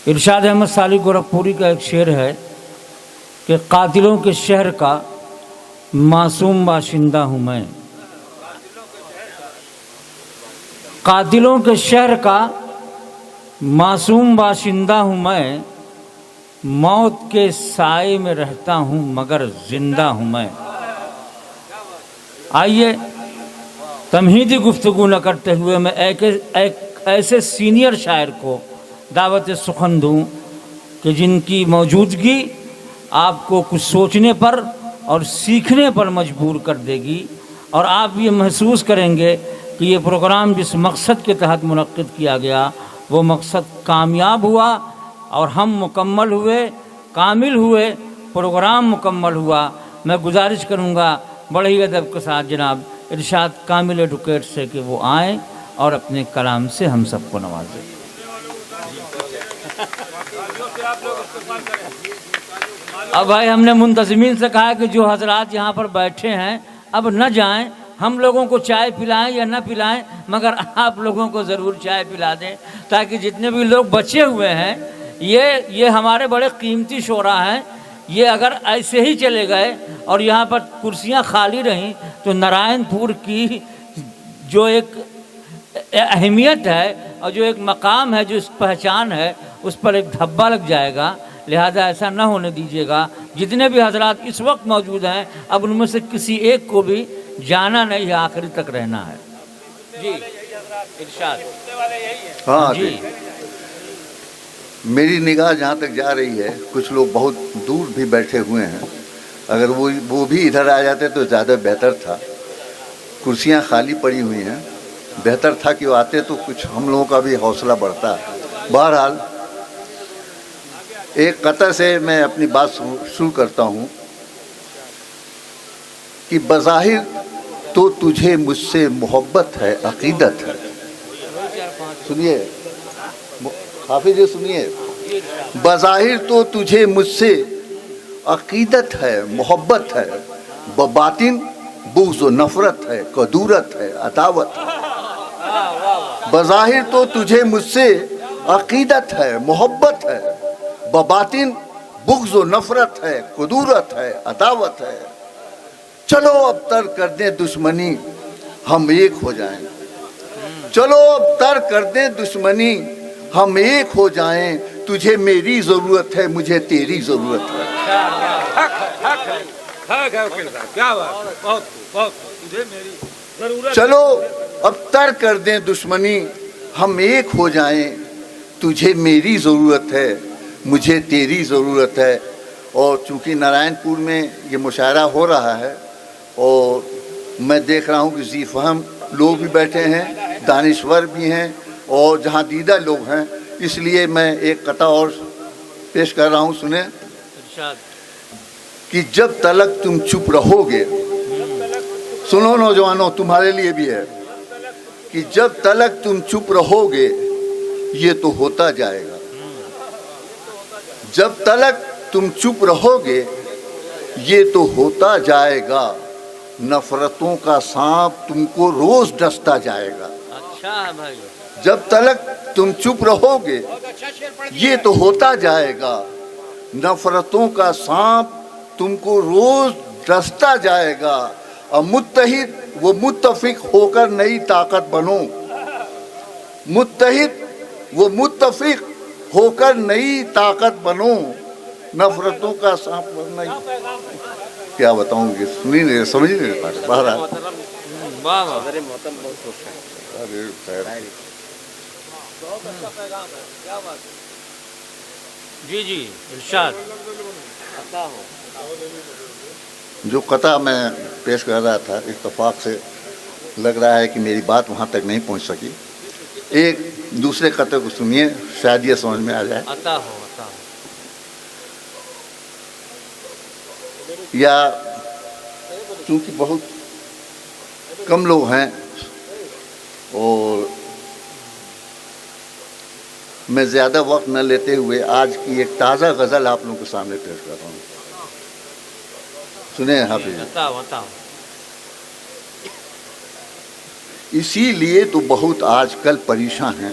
ارشاد احمد صالح گورکھپوری کا ایک شعر ہے کہ قاتلوں کے شہر کا معصوم باشندہ ہوں میں، قاتلوں کے شہر کا معصوم باشندہ ہوں میں، موت کے سائے میں رہتا ہوں مگر زندہ ہوں میں۔ آئیے تمہیدی گفتگو نہ کرتے ہوئے میں ایک ایسے سینئر شاعر کو دعوت سخن دوں کہ جن کی موجودگی آپ کو کچھ سوچنے پر اور سیکھنے پر مجبور کر دے گی، اور آپ یہ محسوس کریں گے کہ یہ پروگرام جس مقصد کے تحت منعقد کیا گیا وہ مقصد کامیاب ہوا اور ہم مکمل ہوئے، کامل ہوئے، پروگرام مکمل ہوا۔ میں گزارش کروں گا بڑے ہی ادب کے ساتھ جناب ارشاد کامل ایڈوکیٹ سے کہ وہ آئیں اور اپنے کلام سے ہم سب کو نوازیں۔ اب بھائی ہم نے منتظمین سے کہا کہ جو حضرات یہاں پر بیٹھے ہیں اب نہ جائیں، ہم لوگوں کو چائے پلائیں یا نہ پلائیں مگر آپ لوگوں کو ضرور چائے پلا دیں، تاکہ جتنے بھی لوگ بچے ہوئے ہیں یہ ہمارے بڑے قیمتی شعراء ہیں، یہ اگر ایسے ہی چلے گئے اور یہاں پر کرسیاں خالی رہیں تو نارائن پور کی جو ایک اہمیت ہے اور جو ایک مقام ہے، جو اس پہچان ہے، اس پر ایک دھبا لگ جائے گا۔ لہذا ایسا نہ ہونے دیجیے گا۔ جتنے بھی حضرات اس وقت موجود ہیں اب ان میں سے کسی ایک کو بھی جانا نہیں ہے، آخری تک رہنا ہے۔ جی ارشاد۔ ہاں جی میری نگاہ جہاں تک جا رہی ہے کچھ لوگ بہت دور بھی بیٹھے ہوئے ہیں، اگر وہ بھی ادھر آ جاتے تو زیادہ بہتر تھا۔ کرسیاں خالی پڑی ہوئی ہیں، بہتر تھا کہ وہ آتے تو کچھ ہم لوگوں کا بھی حوصلہ بڑھتا۔ بہرحال ایک قطع سے میں اپنی بات شروع کرتا ہوں کہ بظاہر تو تجھے مجھ سے محبت ہے، عقیدت ہے۔ سنیے حافظ جی، سنیے، بظاہر تو تجھے مجھ سے عقیدت ہے، محبت ہے، بباطن بغض و نفرت ہے، کدورت ہے، عداوت ہے۔ بظاہر تو تجھے مجھ سے عقیدت ہے، محبت ہے، بباطن بغض و نفرت ہے، کدورت ہے، عداوت ہے۔ چلو اب تر کر دیں دشمنی ہم ایک ہو جائیں، چلو اب تر کر دیں دشمنی ہم ایک ہو جائیں، تجھے میری ضرورت ہے، مجھے تیری ضرورت ہے۔ چلو اب تر کر دیں دشمنی ہم ایک ہو جائیں، تجھے میری ضرورت ہے، مجھے تیری ضرورت ہے۔ اور چونکہ نارائن پور میں یہ مشاعرہ ہو رہا ہے اور میں دیکھ رہا ہوں کہ ذی فہم لوگ بھی بیٹھے ہیں، دانشور بھی ہیں اور جہاں دیدہ لوگ ہیں، اس لیے میں ایک قطع اور پیش کر رہا ہوں، سنیں کہ جب تلک تم چپ رہو گے، سنو نوجوانوں تمہارے لیے بھی ہے، کہ جب تلک تم چپ رہو گے یہ تو ہوتا جائے گا، جب تلک تم چپ رہو گے یہ تو ہوتا جائے گا، نفرتوں کا سانپ تم کو روز ڈستا جائے گا۔ اچھا بھائی، جب تلک تم چپ رہو گے یہ تو ہوتا جائے گا، نفرتوں کا سانپ تم کو روز ڈستا جائے گا، اور متحد و متفق ہو کر نئی طاقت بنو، متحد و متفق ہو کر نئی طاقت بنو، نفرتوں کا سانپ بننا کیا بتاؤں گی، سنی نہیں سمجھ نہیں پاتے۔ بہرحال جی جی ارشاد۔ جو قطع میں پیش کر رہا تھا اتفاق سے لگ رہا ہے کہ میری بات وہاں تک نہیں پہنچ سکی، ایک دوسرے قطع کو سنیے شاید یہ سمجھ میں آ جائے، عطا ہو عطا ہو۔ یا چونکہ بہت کم لوگ ہیں اور میں زیادہ وقت نہ لیتے ہوئے آج کی ایک تازہ غزل آپ لوگوں کے سامنے پیش کر رہا ہوں، سنیں حافظ۔ عطا ہو عطا ہو۔ اسی لیے تو بہت آج کل پریشان ہیں،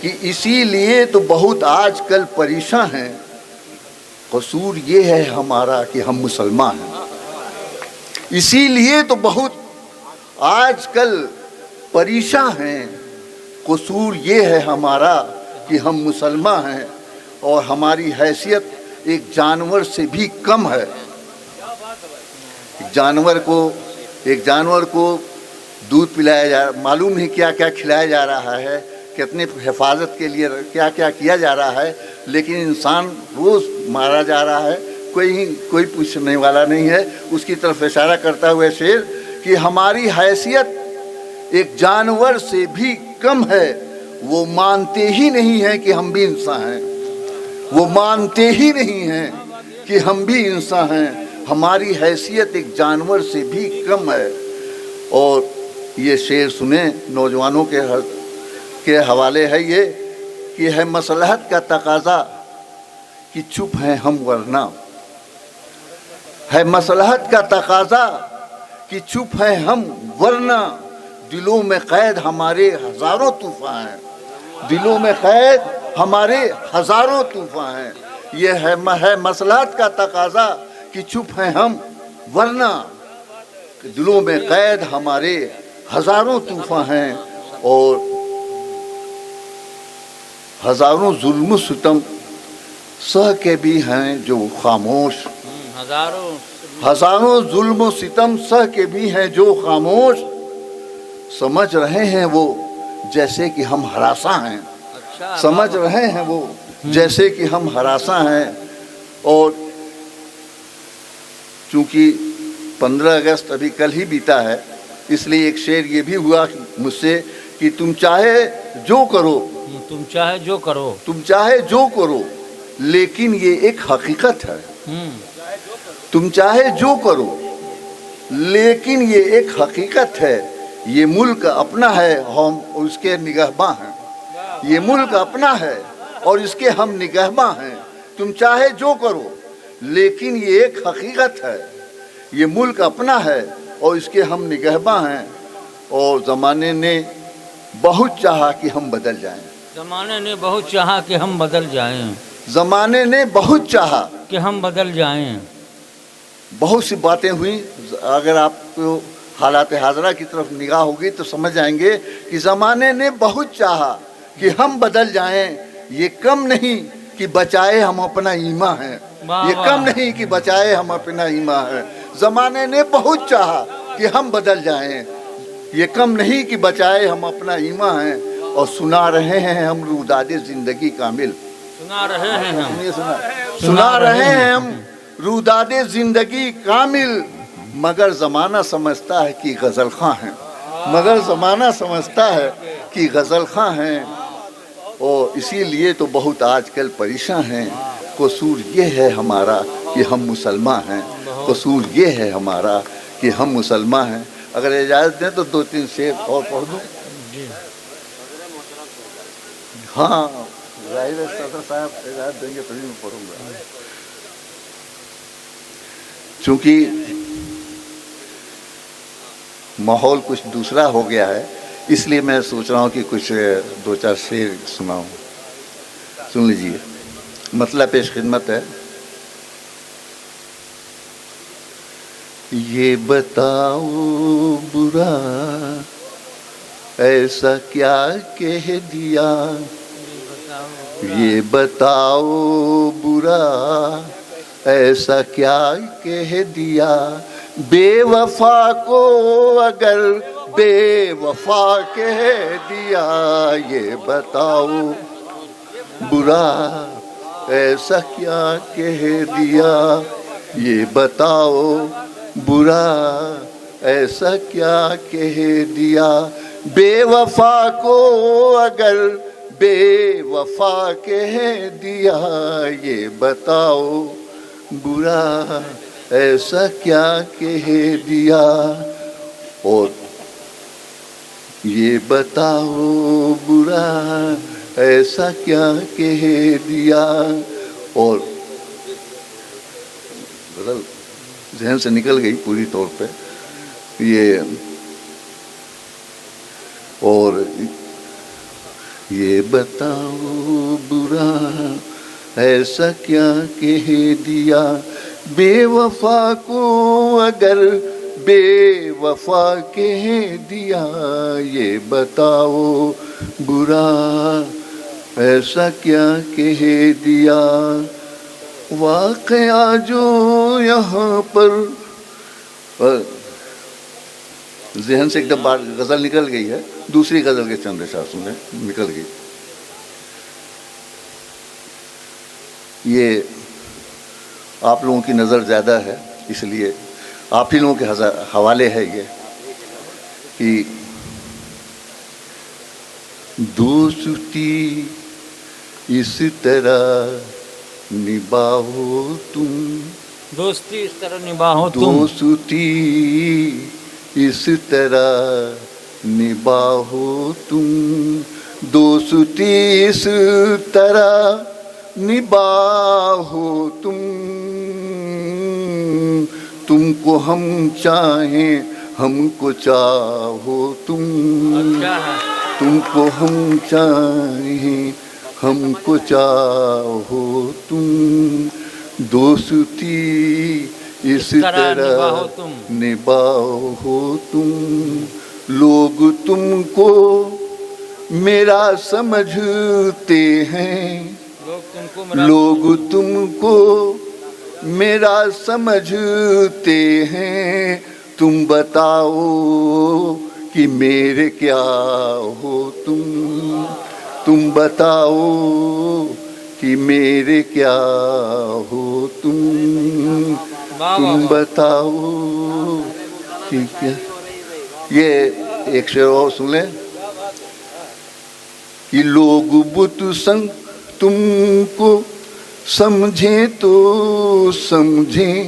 کہ اسی لیے تو بہت آج کل پریشان ہیں. قصور یہ ہے ہمارا کہ ہم مسلمان ہیں. اسی لیے تو بہت آج کل پریشان ہیں. قصور یہ ہے ہمارا کہ ہم مسلمان ہیں اور ہماری حیثیت ایک جانور سے بھی کم ہے. ایک جانور کو دودھ پلایا جا رہا، معلوم نہیں کیا کیا کھلایا جا رہا ہے، کتنے حفاظت کے لیے کیا کیا کیا جا رہا ہے، لیکن انسان روز مارا جا رہا ہے. کوئی پوچھنے والا نہیں ہے. اس کی طرف اشارہ کرتا ہوا شعر کہ ہماری حیثیت ایک جانور سے بھی کم ہے. وہ مانتے ہی نہیں ہیں کہ ہم بھی انسان ہیں. وہ مانتے ہی نہیں ہیں کہ ہم بھی انسان ہیں. ہماری حیثیت ایک جانور سے بھی کم ہے. اور یہ شعر سنیں نوجوانوں کے حوالے ہے یہ کہ ہے مصلحت کا تقاضا کہ چپ ہیں ہم ورنہ. ہے مصلحت کا تقاضا کہ چپ ہیں ہم ورنہ. دلوں میں قید ہمارے ہزاروں طوفان ہیں. دلوں میں قید ہمارے ہزاروں طوفان ہیں. یہ ہے مصلحت کا تقاضا کہ چپ ہیں ہم ورنہ. دلوں میں قید ہمارے ہزاروں طوفان ہیں اور ہزاروں ظلم و ستم سہ کے بھی ہیں جو خاموش. ہزاروں ظلم و ستم سہ کے بھی ہیں جو خاموش. سمجھ رہے ہیں وہ جیسے کہ ہم ہراساں ہیں. سمجھ رہے ہیں وہ جیسے کہ ہم ہراساں ہیں. اور چونکہ 15 اگست ابھی کل ہی بیتا ہے اس لیے ایک شعر یہ بھی ہوا مجھ سے کہ تم چاہے جو کرو، تم چاہے جو کرو، تم چاہے جو کرو، لیکن یہ ایک حقیقت ہے. تم چاہے جو کرو لیکن یہ ایک حقیقت ہے. یہ ملک اپنا ہے، ہم اس کے نگہباں ہیں. یہ ملک اپنا ہے اور اس کے ہم نگہباں ہیں. تم چاہے جو کرو لیکن یہ ایک حقیقت ہے. یہ ملک اپنا ہے اور اس کے ہم نگہباں ہیں. اور زمانے نے بہت چاہا کہ ہم بدل جائیں. زمانے نے بہت چاہا کہ ہم بدل جائیں. زمانے نے بہت چاہا کہ ہم بدل جائیں. بہت سی باتیں ہوئیں. اگر آپ کو حالات حاضرہ کی طرف نگاہ ہوگی تو سمجھ جائیں گے کہ زمانے نے بہت چاہا کہ ہم بدل جائیں. یہ کم نہیں کہ بچائے ہم اپنا ایمان ہیں. یہ کم نہیں کہ بچائے ہم اپنا ایمان ہیں. زمانے نے بہت چاہا کہ ہم بدل جائیں. یہ کم نہیں کہ بچائے ہم اپنا ایمان ہیں. اور سنا رہے ہیں ہم روداد زندگی کامل. سنا رہے ہیں ہم، سنا رہے ہیں ہم روداد زندگی کامل. مگر زمانہ سمجھتا ہے کہ غزل خواں ہیں. مگر زمانہ سمجھتا ہے کہ غزل خواں ہیں. اور اسی لیے تو بہت آج کل پریشان ہیں. قصور یہ ہے ہمارا کہ ہم مسلمان ہیں. قصور یہ ہے ہمارا کہ ہم مسلمان ہیں. اگر اجازت دیں تو 2-3 شعر اور پڑھ دوں. ہاں ظاہر ہے صدر صاحب اجازت دیں گے تبھی میں پڑھوں گا. چونکہ ماحول کچھ دوسرا ہو گیا ہے اس لیے میں سوچ رہا ہوں کہ کچھ 2-4 شعر سناؤں. سن لیجیے. مطلب پیش خدمت ہے. یہ بتاؤ برا ایسا کیا کہہ دیا. یہ بتاؤ برا ایسا کیا کہہ دیا. بے وفا کو اگر بے وفا کہہ دیا. یہ بتاؤ برا ایسا کیا کہہ دیا. یہ بتاؤ برا ایسا کیا کہہ دیا. بے وفا کو اگر بے وفا کہہ دیا. یہ بتاؤ برا ایسا کیا کہہ دیا. اور یہ بتاؤ برا ایسا کیا کہہ دیا. اور ذہن سے نکل گئی پوری طور پہ. یہ اور یہ بتاؤ برا ایسا کیا کہہ دیا بے وفا کو اگر بے وفا کہہ دیا، یہ بتاؤ برا ایسا کیا کہہ دیا، واقعہ جو یہاں پر ذہن سے ایک دم بار غزل نکل گئی ہے، دوسری غزل کے چند اشعار سنیں، نکل گئی. یہ آپ لوگوں کی نظر زیادہ ہے، اس لیے آپ ہی لوگوں کے حوالے ہے یہ کہ دوستی اس طرح نباہو تم، دوستی اس طرح نباہو تم، دوستی اس طرح نباہو تم، دوستی اس طرح نباہو تم کو ہم چاہیں ہم کو چاہو تم کو ہم چاہیں ہم کو چاہو تم، دوستی اس طرح نباہو تم، لوگ تم کو میرا سمجھتے ہیں، لوگ تم کو میرا سمجھتے ہیں، تم بتاؤ کہ میرے کیا ہو تم بتاؤ کہ میرے کیا ہو تم بتاؤ کہ کیا. یہ ایک شعر اور سن لیں کہ لوگ بت سنگ تم کو سمجھیں تو سمجھیں،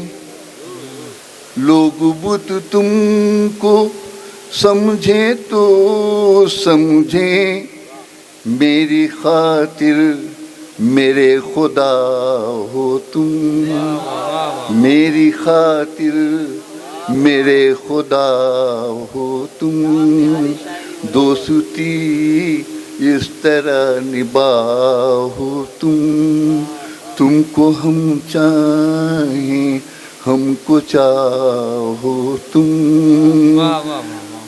لوگ بت تم کو سمجھیں تو سمجھیں، میری خاطر میرے خدا ہو تم، میری خاطر میرے خدا ہو تم، دوستی اس طرح نباہو تم کو ہم چاہیں ہم کو چاہو تم.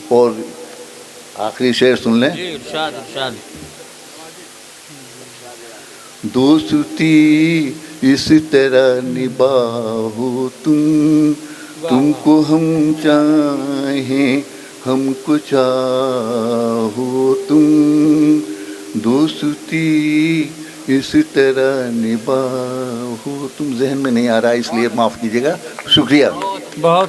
اور آخری شعر سن لیں. دوستی اس طرح نباہو تم کو ہم چاہیں ہم کو چاہو تم، دوستی اس طرح نباہو تم. ذہن میں نہیں آ رہا اس لیے معاف کیجیے گا. شکریہ. بہت